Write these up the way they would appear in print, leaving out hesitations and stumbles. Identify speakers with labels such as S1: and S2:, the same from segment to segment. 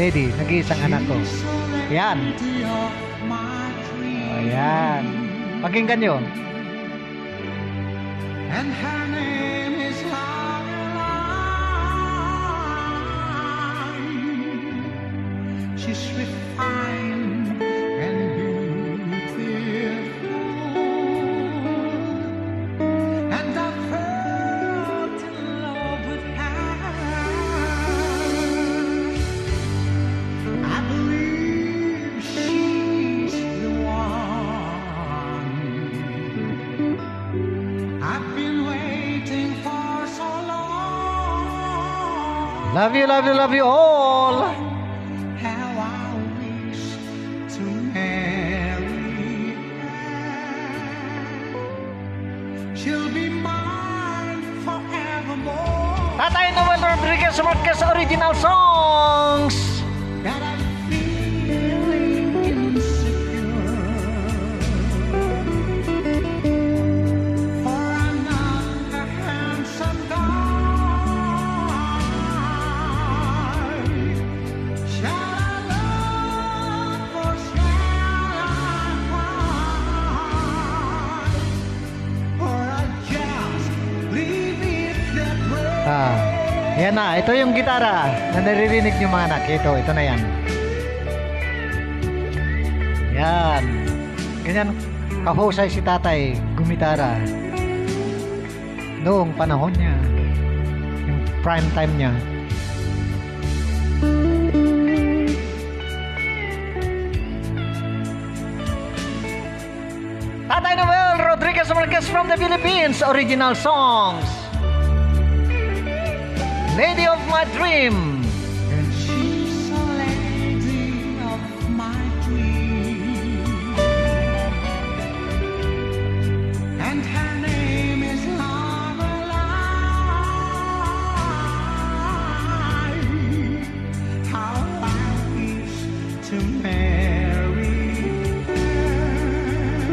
S1: lady, nag-iisang anak ko. Yan. Ayan. Pakinggan nyo.
S2: And her name is Caroline. She's refined and beautiful, and I've felt in love with her. I believe she's the one I've been waiting for so long.
S1: Love you, love you, love you all.
S2: How I wish to marry her. She'll be mine forevermore.
S1: Tatay Noel Rodriguez Marquez Original Songs.
S2: That I'm feeling insecure, for I'm not a handsome guy. Shall I love or shall I cry? Or I just leave it that way.
S1: Yan na, ito yung gitara na naririnig nyo mga anak. Ito na yan. Yan. Ganyan kahusay si tatay gumitara. Noong panahon niya. Yung prime time niya. Tatay Noel Rodriguez Marquez from the Philippines. Original Songs. Lady of my dream.
S2: And she's a lady of my dream, and her name is Lorelei. How I wish to marry her,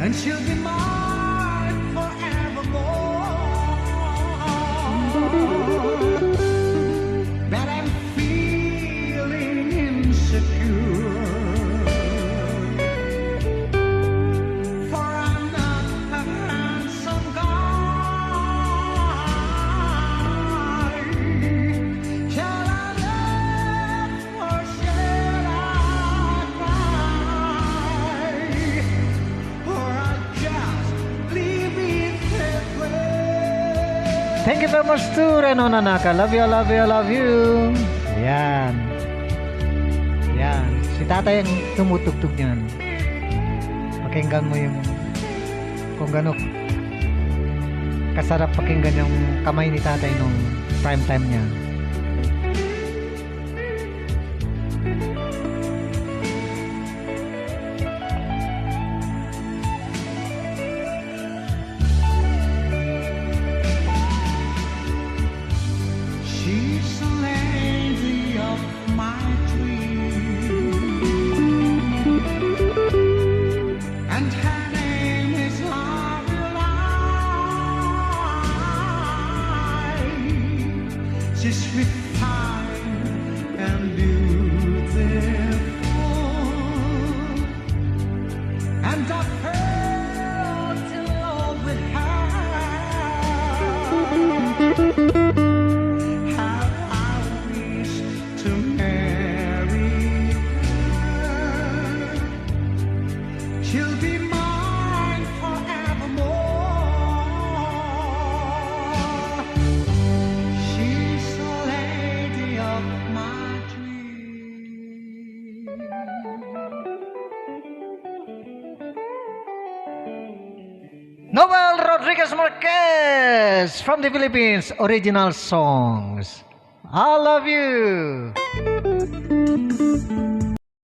S2: and she'll be mine forevermore. That I'm feeling insecure, for I'm not a handsome guy. Shall I love or shall I cry? Or I'll just leave it that way.
S1: Thank you very much to Reno Nanaka. Love you, love you, love you. Yan. Yan. Si tatay ang tumutugtog niyan. Pakinggan mo yung kung gano'n kasarap pakinggan yung kamay ni tatay nung prime time niya.
S2: She's a lady of my dream, and her name is Lorelei. She's refined and beautiful, and I fell in love with her. How I wish to marry her. She'll be mine forevermore. She's a lady of my dream.
S1: Noel Rodriguez Marquez from the Philippines. Original Songs. I love you.